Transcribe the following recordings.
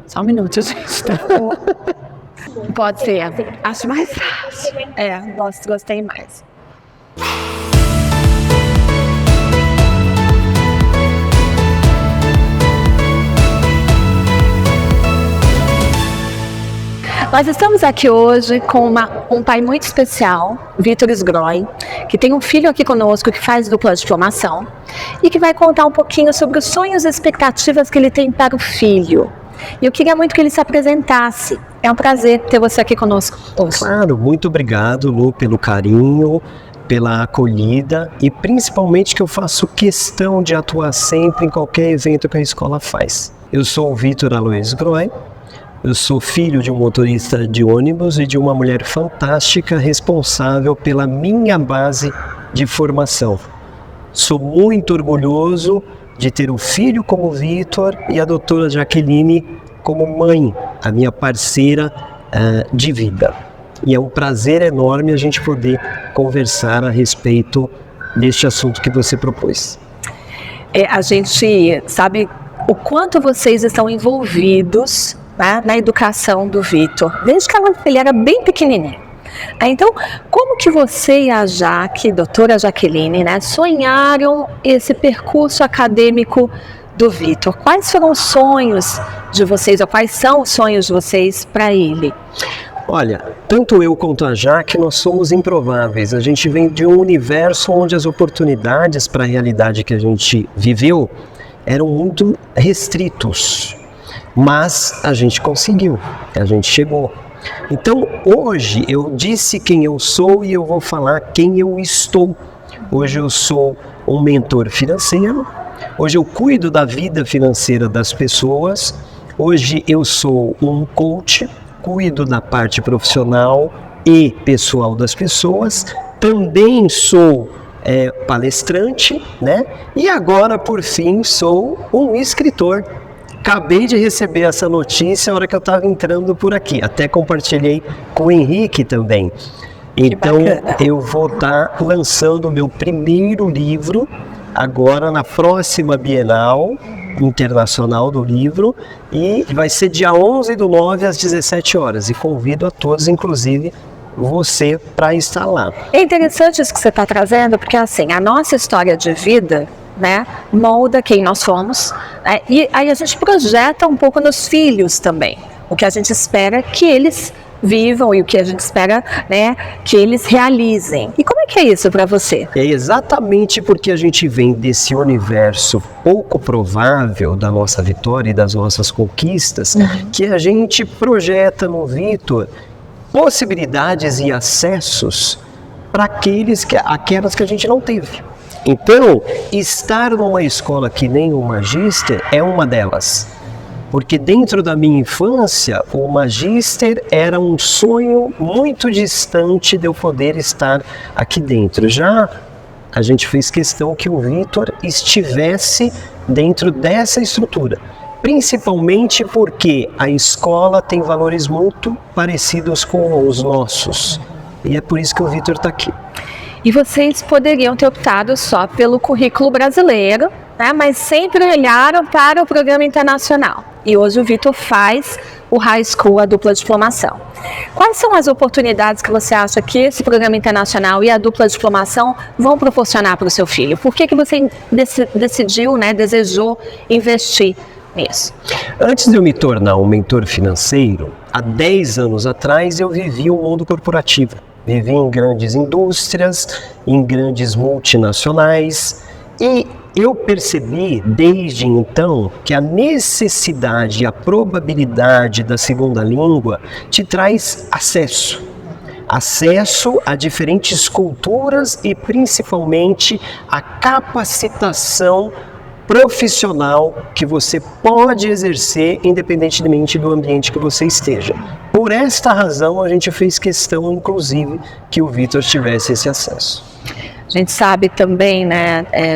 Só um minuto, gente. Pode ser. Acho mais fácil. Gostei mais. Nós estamos aqui hoje com um pai muito especial, Vitor Sgroy, que tem um filho aqui conosco que faz dupla diplomação e que vai contar um pouquinho sobre os sonhos e expectativas que ele tem para o filho. E eu queria muito que ele se apresentasse. É um prazer ter você aqui conosco hoje. Claro, muito obrigado, Lu, pelo carinho, pela acolhida e principalmente que eu faço questão de atuar sempre em qualquer evento que a escola faz. Eu sou o Vitor Aloysio Sgroy. Eu sou filho de um motorista de ônibus e de uma mulher fantástica responsável pela minha base de formação. Sou muito orgulhoso de ter um filho como o Vitor e a doutora Jaqueline como mãe, a minha parceira de vida. E é um prazer enorme a gente poder conversar a respeito deste assunto que você propôs. A gente sabe o quanto vocês estão envolvidos na educação do Vitor, desde que ele era bem pequenininho. Então, como que você e a doutora Jaqueline, sonharam esse percurso acadêmico do Vitor? Quais foram os sonhos de vocês, ou quais são os sonhos de vocês para ele? Olha, tanto eu quanto a Jaque, nós somos improváveis. A gente vem de um universo onde as oportunidades para a realidade que a gente viveu eram muito restritos. Mas a gente conseguiu, a gente chegou. Então hoje eu disse quem eu sou e eu vou falar quem eu estou. Hoje eu sou um mentor financeiro, hoje eu cuido da vida financeira das pessoas, hoje eu sou um coach, cuido da parte profissional e pessoal das pessoas, também sou palestrante, E agora por fim sou um escritor. Acabei de receber essa notícia na hora que eu estava entrando por aqui. Até compartilhei com o Henrique também. Então, eu vou estar lançando o meu primeiro livro agora na próxima Bienal Internacional do Livro. E vai ser dia 11/9 às 17 horas. E convido a todos, inclusive você, para estar lá. É interessante isso que você está trazendo, porque assim, a nossa história de vida molda quem nós somos, e aí a gente projeta um pouco nos filhos também, o que a gente espera que eles vivam e o que a gente espera que eles realizem. E como é que é isso para você? É exatamente porque a gente vem desse universo pouco provável da nossa vitória e das nossas conquistas, que a gente projeta no Vitor possibilidades e acessos para aquelas que a gente não teve. Então, estar numa escola que nem o Magíster é uma delas. Porque dentro da minha infância, o Magíster era um sonho muito distante de eu poder estar aqui dentro. Já a gente fez questão que o Vitor estivesse dentro dessa estrutura. Principalmente porque a escola tem valores muito parecidos com os nossos. E é por isso que o Vitor está aqui. E vocês poderiam ter optado só pelo currículo brasileiro, mas sempre olharam para o programa internacional. E hoje o Vitor faz o High School, a dupla diplomação. Quais são as oportunidades que você acha que esse programa internacional e a dupla diplomação vão proporcionar para o seu filho? Por que você decidiu, desejou investir nisso? Antes de eu me tornar um mentor financeiro, há 10 anos atrás eu vivi o mundo corporativo. Vivi em grandes indústrias, em grandes multinacionais, e eu percebi desde então que a necessidade e a probabilidade da segunda língua te traz acesso a diferentes culturas e principalmente a capacitação profissional que você pode exercer independentemente do ambiente que você esteja. Por esta razão, a gente fez questão, inclusive, que o Vitor tivesse esse acesso. A gente sabe também,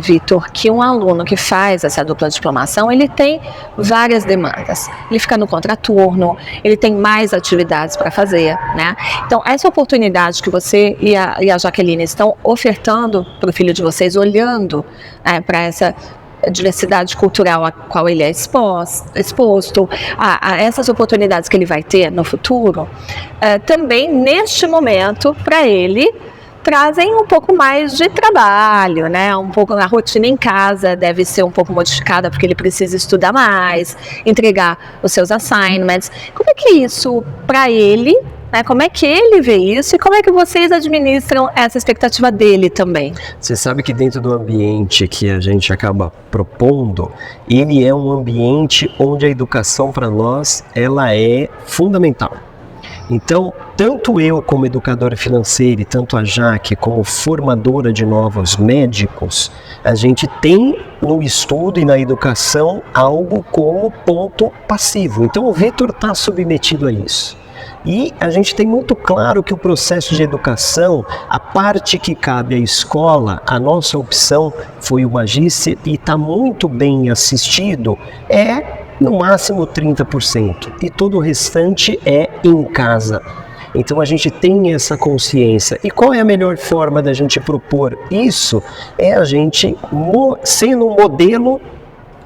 Vitor, que um aluno que faz essa dupla diplomação, ele tem várias demandas. Ele fica no contraturno, ele tem mais atividades para fazer, Então, essa oportunidade que você e a Jaqueline estão ofertando para o filho de vocês, olhando para essa diversidade cultural a qual ele é exposto, a essas oportunidades que ele vai ter no futuro, também neste momento, para ele, trazem um pouco mais de trabalho, né? Um pouco a rotina em casa deve ser um pouco modificada porque ele precisa estudar mais, entregar os seus assignments. Como é que é isso para ele? Né? Como é que ele vê isso e como é que vocês administram essa expectativa dele também? Você sabe que dentro do ambiente que a gente acaba propondo, ele é um ambiente onde a educação para nós ela é fundamental. Então, tanto eu como educador financeiro e tanto a Jaque como formadora de novos médicos, a gente tem no estudo e na educação algo como ponto passivo. Então o Vitor está submetido a isso. E a gente tem muito claro que o processo de educação, a parte que cabe à escola, a nossa opção foi o Magíster e está muito bem assistido, no máximo 30%, e todo o restante é em casa. Então a gente tem essa consciência. E qual é a melhor forma da gente propor isso? É a gente sendo um modelo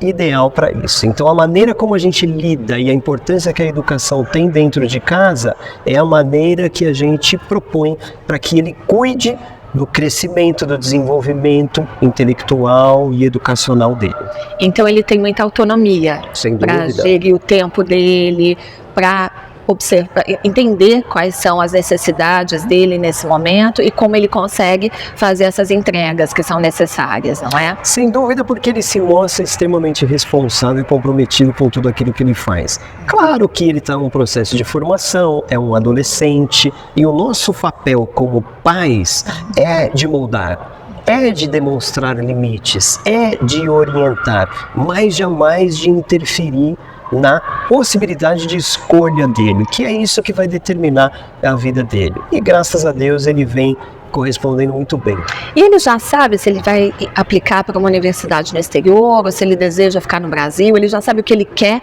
ideal para isso. Então a maneira como a gente lida e a importância que a educação tem dentro de casa é a maneira que a gente propõe para que ele cuide do crescimento, do desenvolvimento intelectual e educacional dele. Então ele tem muita autonomia para gerir o tempo dele, para observar, entender quais são as necessidades dele nesse momento e como ele consegue fazer essas entregas que são necessárias, não é? Sem dúvida, porque ele se mostra extremamente responsável e comprometido com tudo aquilo que ele faz. Claro que ele está num processo de formação, é um adolescente, e o nosso papel como pais é de moldar, é de demonstrar limites, é de orientar, mas jamais de interferir na possibilidade de escolha dele, que é isso que vai determinar a vida dele. E graças a Deus ele vem correspondendo muito bem. E ele já sabe se ele vai aplicar para uma universidade no exterior, ou se ele deseja ficar no Brasil, ele já sabe o que ele quer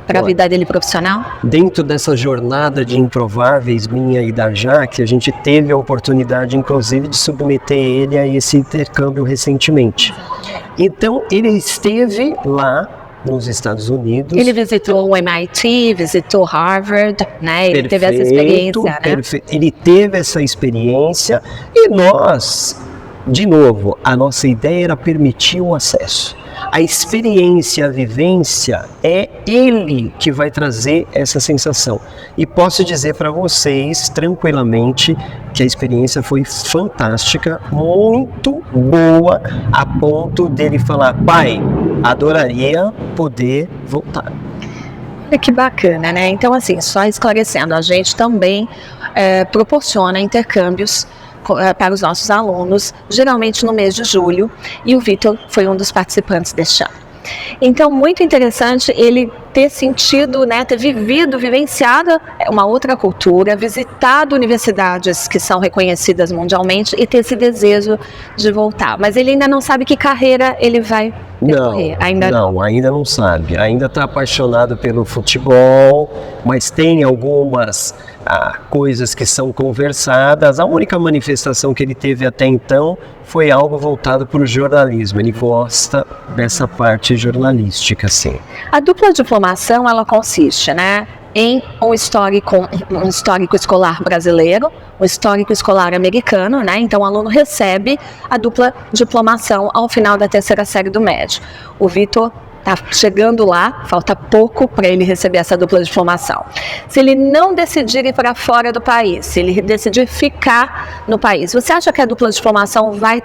para a vida dele profissional? Dentro dessa jornada de improváveis minha e da Jaque, a gente teve a oportunidade, inclusive, de submeter ele a esse intercâmbio recentemente. Então, ele esteve lá nos Estados Unidos. Ele visitou o MIT, visitou Harvard, né? Ele teve essa experiência, né? Ele teve essa experiência e nós, de novo, a nossa ideia era permitir o acesso. A experiência, a vivência, é ele que vai trazer essa sensação. E posso dizer para vocês, tranquilamente, que a experiência foi fantástica, muito boa, a ponto dele falar: pai, adoraria poder voltar. Olha que bacana, né? Então, assim, só esclarecendo, a gente também proporciona intercâmbios para os nossos alunos, geralmente no mês de julho, e o Vitor foi um dos participantes deste ano. Então, muito interessante ele ter sentido, né, ter vivenciado uma outra cultura, visitado universidades que são reconhecidas mundialmente e ter esse desejo de voltar. Mas ele ainda não sabe que carreira ele vai percorrer. Ainda não sabe. Ainda está apaixonado pelo futebol, mas tem algumas coisas que são conversadas. A única manifestação que ele teve até então foi algo voltado para o jornalismo. Ele gosta dessa parte jornalística, sim. A dupla diplomação, ela consiste, né, em um histórico escolar brasileiro, um histórico escolar americano, né? Então o aluno recebe a dupla diplomação ao final da terceira série do médio. O Vitor está chegando lá, falta pouco para ele receber essa dupla diplomação. Se ele não decidir ir para fora do país, se ele decidir ficar no país, você acha que a dupla diplomação vai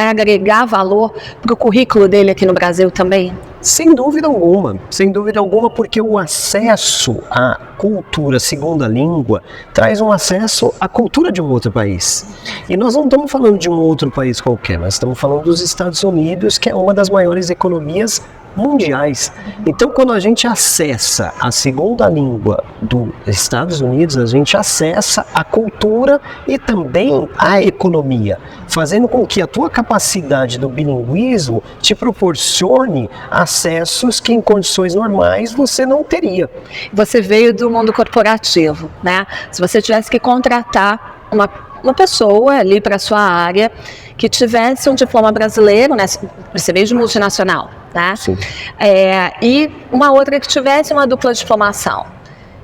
agregar valor para o currículo dele aqui no Brasil também? Sem dúvida alguma, porque o acesso à cultura segunda língua traz um acesso à cultura de um outro país. E nós não estamos falando de um outro país qualquer, nós estamos falando dos Estados Unidos, que é uma das maiores economias mundiais. Então, quando a gente acessa a segunda língua dos Estados Unidos, a gente acessa a cultura e também a economia, fazendo com que a tua capacidade do bilinguismo te proporcione acessos que em condições normais você não teria. Você veio do mundo corporativo, né? Se você tivesse que contratar uma pessoa ali para a sua área que tivesse um diploma brasileiro, né? Você veio de multinacional, tá? Sim. E uma outra que tivesse uma dupla diplomação.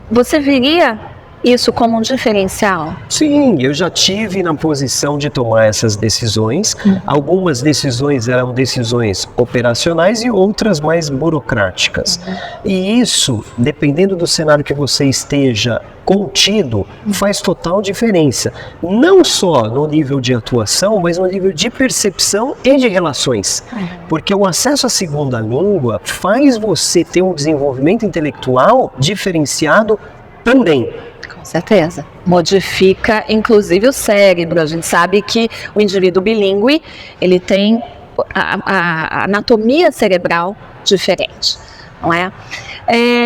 Você veria isso como um diferencial? Sim, eu já tive na posição de tomar essas decisões. Algumas decisões eram decisões operacionais e outras mais burocráticas. E isso, dependendo do cenário que você esteja contido, faz total diferença. Não só no nível de atuação, mas no nível de percepção e de relações. Porque o acesso à segunda língua faz você ter um desenvolvimento intelectual diferenciado também. Com certeza. Modifica, inclusive, o cérebro. A gente sabe que o indivíduo bilíngue, ele tem a anatomia cerebral diferente, não é?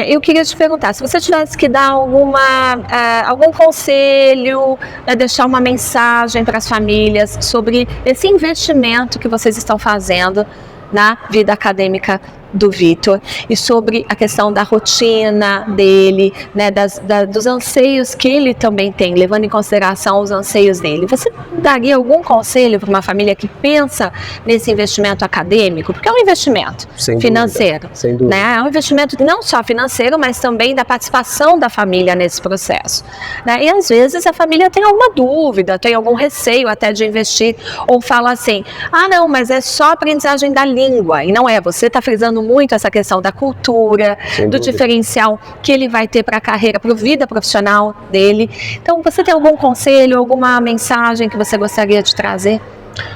Eu queria te perguntar, se você tivesse que dar algum conselho, deixar uma mensagem para as famílias sobre esse investimento que vocês estão fazendo na vida acadêmica do Vitor e sobre a questão da rotina dele, né, dos anseios que ele também tem, levando em consideração os anseios dele. Você daria algum conselho para uma família que pensa nesse investimento acadêmico? Porque é um investimento financeiro, sem dúvida. Né? É um investimento não só financeiro, mas também da participação da família nesse processo. Né? E às vezes a família tem alguma dúvida, tem algum receio até de investir, ou fala assim, não, mas é só aprendizagem da língua, e não é, você está frisando muito essa questão da cultura, do diferencial que ele vai ter para a carreira, para a vida profissional dele. Então, você tem algum conselho, alguma mensagem que você gostaria de trazer?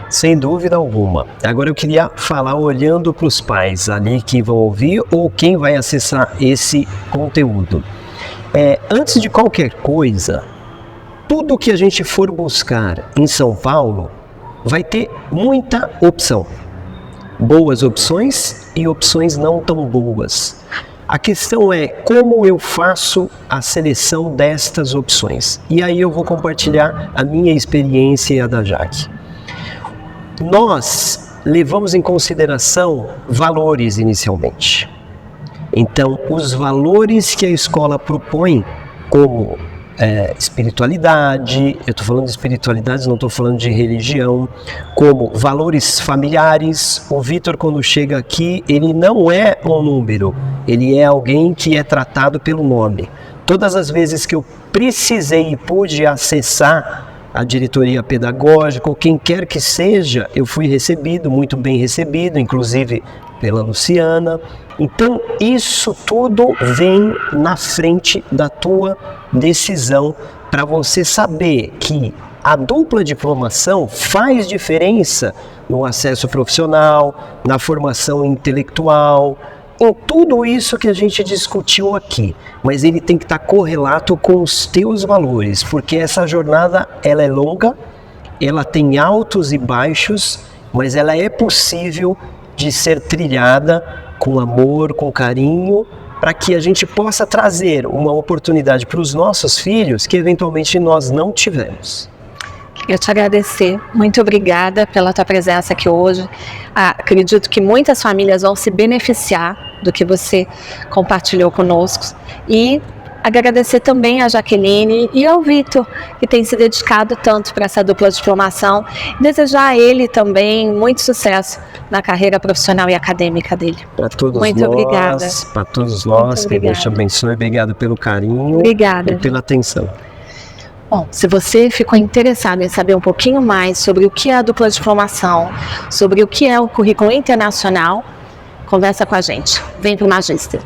Sem dúvida alguma. Agora eu queria falar olhando para os pais ali que vão ouvir ou quem vai acessar esse conteúdo. Antes de qualquer coisa, tudo que a gente for buscar em São Paulo vai ter muita opção. Boas opções e opções não tão boas. A questão é como eu faço a seleção destas opções. E aí eu vou compartilhar a minha experiência e a da Jaque. Nós levamos em consideração valores inicialmente. Então, os valores que a escola propõe como espiritualidade, eu estou falando de espiritualidade, não estou falando de religião, como valores familiares. O Vitor, quando chega aqui, ele não é um número, ele é alguém que é tratado pelo nome. Todas as vezes que eu precisei e pude acessar a diretoria pedagógica, ou quem quer que seja, eu fui recebido, muito bem recebido, inclusive pela Luciana. Então, isso tudo vem na frente da tua decisão para você saber que a dupla diplomação faz diferença no acesso profissional, na formação intelectual, em tudo isso que a gente discutiu aqui. Mas ele tem que estar correlato com os teus valores, porque essa jornada ela é longa, ela tem altos e baixos, mas ela é possível de ser trilhada com amor, com carinho, para que a gente possa trazer uma oportunidade para os nossos filhos que eventualmente nós não tivemos. Eu te agradecer, muito obrigada pela tua presença aqui hoje. Acredito que muitas famílias vão se beneficiar do que você compartilhou conosco. E agradecer também a Jaqueline e ao Vitor, que tem se dedicado tanto para essa dupla diplomação. Desejar a ele também muito sucesso na carreira profissional e acadêmica dele. Para todos muito nós, obrigada. Para todos nós, que Deus te abençoe. Obrigado pelo carinho obrigada. E pela atenção. Bom, se você ficou interessado em saber um pouquinho mais sobre o que é a dupla diplomação, sobre o que é o currículo internacional, conversa com a gente. Vem para o Magister.